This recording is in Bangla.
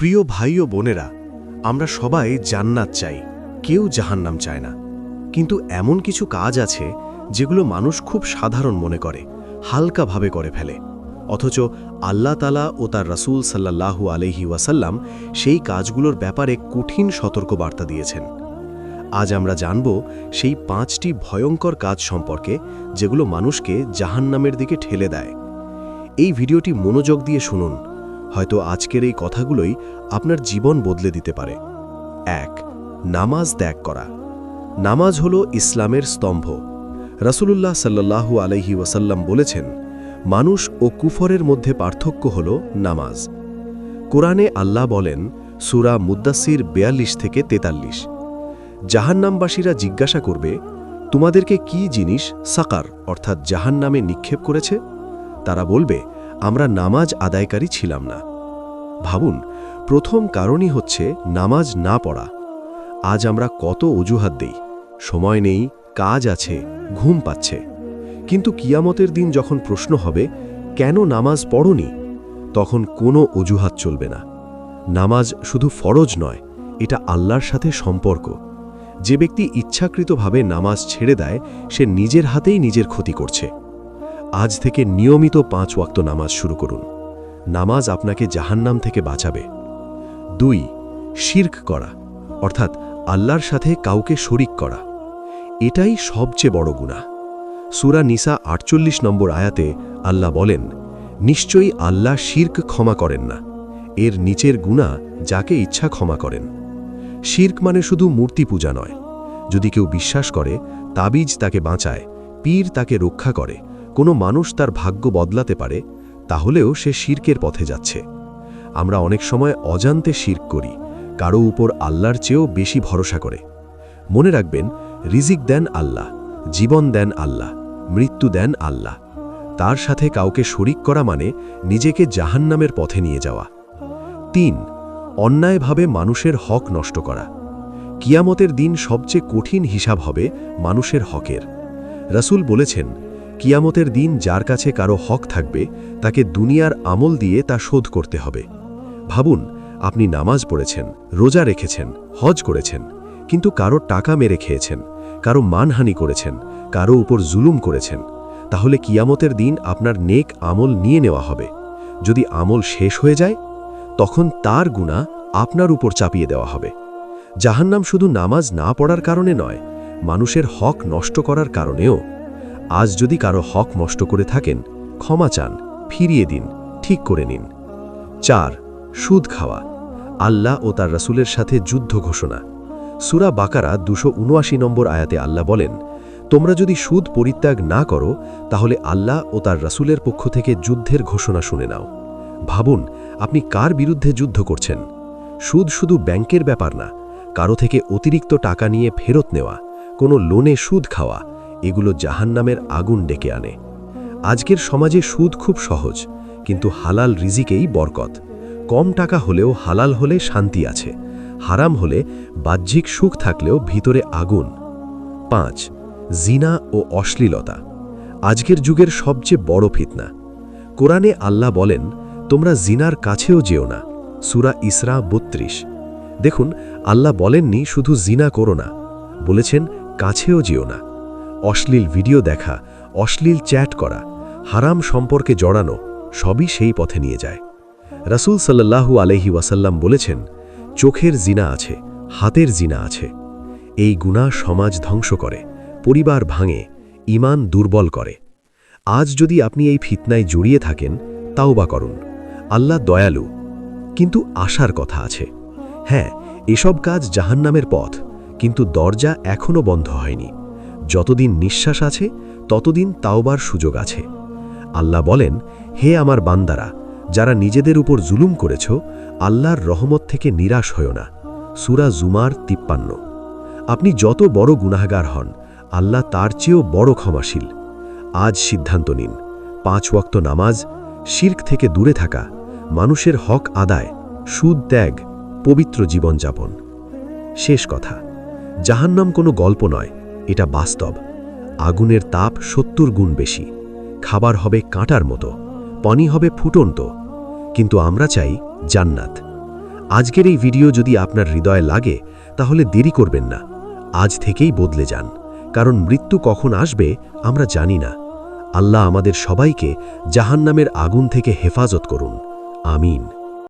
প্রিয় ভাই ও বোনেরা, আমরা সবাই জান্নাত চাই, কেউ জাহান্নাম চায় না। কিন্তু এমন কিছু কাজ আছে যেগুলো মানুষ খুব সাধারণ মনে করে, হালকাভাবে করে ফেলে, অথচ আল্লাহ তাআলা ও তার রাসূল সাল্লাল্লাহু আলাইহি ওয়াসাল্লাম সেই কাজগুলোর ব্যাপারে কঠিন সতর্কবার্তা দিয়েছেন। আজ আমরা জানব সেই 5টি ভয়ঙ্কর কাজ সম্পর্কে যেগুলো মানুষকে জাহান্নামের দিকে ঠেলে দেয়। এই ভিডিওটি মনোযোগ দিয়ে শুনুন, হয়তো আজকের এই কথাগুলোই আপনার জীবন বদলে দিতে পারে। 1. নামাজ ত্যাগ করা। নামাজ হলো ইসলামের স্তম্ভ। রাসূলুল্লাহ সাল্লাল্লাহু আলাইহি ওয়াসাল্লাম বলেছেন, মানুষ ও কুফরের মধ্যে পার্থক্য হল নামাজ। কোরআনে আল্লাহ বলেন, সূরা মুদ্দাসির 42-43, জাহান্নামবাসীরা জিজ্ঞাসা করবে, তোমাদেরকে কি জিনিস সাকার অর্থাৎ জাহান্নামে নিক্ষেপ করেছে? তারা বলবে, আমরা নামাজ আদায়কারী ছিলাম না। ভাবুন, প্রথম কারণই হচ্ছে নামাজ না পড়া। আজ আমরা কত অজুহাত দেই, সময় নেই, কাজ আছে, ঘুম পাচ্ছে। কিন্তু কিয়ামতের দিন যখন প্রশ্ন হবে, কেন নামাজ পড়োনি, তখন কোনো অজুহাত চলবে না। নামাজ শুধু ফরজ নয়, এটা আল্লাহর সাথে সম্পর্ক। যে ব্যক্তি ইচ্ছাকৃতভাবে নামাজ ছেড়ে দেয়, সে নিজের হাতেই নিজের ক্ষতি করছে। আজ থেকে নিয়মিত 5 ওয়াক্ত নামাজ শুরু করুন। নামাজ আপনাকে জাহান্নাম থেকে বাঁচাবে। 2. শিরক করা, অর্থাৎ আল্লাহর সাথে কাউকে শরিক করা। এটাই সবচেয়ে বড় গুনাহ। সূরা নিসা 48 নম্বর আয়াতে আল্লাহ বলেন, নিশ্চয়ই আল্লাহ শিরক ক্ষমা করেন না, এর নিচের গুনাহ যাকে ইচ্ছা ক্ষমা করেন। শিরক মানে শুধু মূর্তি পূজা নয়। যদি কেউ বিশ্বাস করে তাবিজ তাকে বাঁচায়, পীর তাকে রক্ষা করে, কোনো মানুষ তার ভাগ্য বদলাতে পারে, তাহলেও সে শিরকের পথে যাচ্ছে। আমরা অনেক সময় অজান্তে শিরক করি, কারো উপর আল্লাহর চেয়েও বেশি ভরসা করে। মনে রাখবেন, রিজিক দেন আল্লাহ, জীবন দেন আল্লাহ, মৃত্যু দেন আল্লাহ। তার সাথে কাউকে শরিক করা মানে নিজেকে জাহান্নামের পথে নিয়ে যাওয়া। 3. অন্যায়ভাবে মানুষের হক নষ্ট করা। কিয়ামতের দিন সবচেয়ে কঠিন হিসাব হবে মানুষের হকের। রাসূল বলেছেন, কিয়ামতের দিন যার কাছে কারো হক থাকবে, তাকে দুনিয়ার আমল দিয়ে তা শোধ করতে হবে। ভাবুন, আপনি নামাজ পড়েছেন, রোজা রেখেছেন, হজ করেছেন, কিন্তু কারো টাকা মেরে খেয়েছেন, কারো মানহানি করেছেন, কারো উপর জুলুম করেছেন। তাহলে কিয়ামতের দিন আপনার নেক আমল নিয়ে নেওয়া হবে। যদি আমল শেষ হয়ে যায়, তখন তার গুনাহ আপনার উপর চাপিয়ে দেওয়া হবে। জাহান্নাম শুধু নামাজ না পড়ার কারণে নয়, মানুষের হক নষ্ট করার কারণেও। আজ যদি কারো হক নষ্ট করে থাকেন, ক্ষমা চান, ফিরিয়ে দিন, ঠিক করে নিন। 4. সুদ খাওয়া। আল্লাহ ও তার রাসূলের সাথে যুদ্ধ ঘোষণা। সূরা বাকারা 279 নম্বর আয়াতে আল্লাহ বলেন, তোমরা যদি সুদ পরিত্যাগ না করো, তাহলে আল্লাহ ও তার রাসূলের পক্ষ থেকে যুদ্ধের ঘোষণা শুনে নাও। ভাবুন, আপনি কার বিরুদ্ধে যুদ্ধ করছেন? সুদ শুধু ব্যাংকের ব্যাপার না, কারো থেকে অতিরিক্ত টাকা নিয়ে ফেরত নেওয়া, কোনো লোনে সুদ খাওয়া, এগুলো জাহান্নামের আগুন ডেকে আনে। আজকের সমাজে সুদ খুব সহজ, কিন্তু হালাল রিজিকেই বরকত। কম টাকা হলেও হালাল হলে শান্তি আছে, হারাম হলে বাহ্যিক সুখ থাকলেও ভিতরে আগুন। 5. জিনা ও অশ্লীলতা। আজকের যুগের সবচেয়ে বড় ফিতনা। কোরআনে আল্লাহ বলেন, তোমরা জিনার কাছেও যেও না। সূরা ইসরা 32। দেখুন, আল্লাহ বলেননি শুধু জিনা করো না, বলেছেন কাছেও যেও না। অশ্লীল ভিডিও দেখা, অশ্লীল চ্যাট করা, হারাম সম্পর্কে জড়ানো, সবই সেই পথে নিয়ে যায়। রাসূল সাল্লাল্লাহু আলাইহি ওয়াসাল্লাম বলেছেন, চোখের জিনা আছে, হাতের জিনা আছে। এই গুনাহ সমাজ ধ্বংস করে, পরিবার ভাঙে, ঈমান দুর্বল করে। আজ যদি আপনি এই ফিতনায় জড়িয়ে থাকেন, তাওবা করুন। আল্লাহ দয়ালু, কিন্তু আশার কথা আছে। হ্যাঁ, এসব কাজ জাহান্নামের পথ, কিন্তু দরজা এখনও বন্ধ হয়নি। যতদিন নিঃশ্বাস আছে, ততদিন তাওবার সুযোগ আছে। আল্লাহ বলেন, হে আমার বান্দারা, যারা নিজেদের উপর জুলুম করেছ, আল্লাহর রহমত থেকে নিরাশ হয়ো না। সূরা জুমার 53। আপনি যত বড় গুনাহগার হন, আল্লাহ তার চেয়েও বড় ক্ষমাশীল। আজ সিদ্ধান্ত নিন, 5 ওয়াক্ত নামাজ, শিরক থেকে দূরে থাকা, মানুষের হক আদায়, সুদ ত্যাগ, পবিত্র জীবনযাপন। শেষ কথা, জাহান্নাম কোনো গল্প নয়, এটা বাস্তব। আগুনের তাপ 70 গুণ বেশি, খাবার হবে কাঁটার মতো, পানি হবে ফুটন্ত, কিন্তু আমরা চাই জান্নাত। আজকের এই ভিডিও যদি আপনার হৃদয়ে লাগে তাহলে দেরি করবেন না, আজ থেকেই বদলে যান, কারণ মৃত্যু কখন আসবে আমরা জানি না। আল্লাহ আমাদের সবাইকে জাহান্নামের আগুন থেকে হেফাজত করুন। আমিন।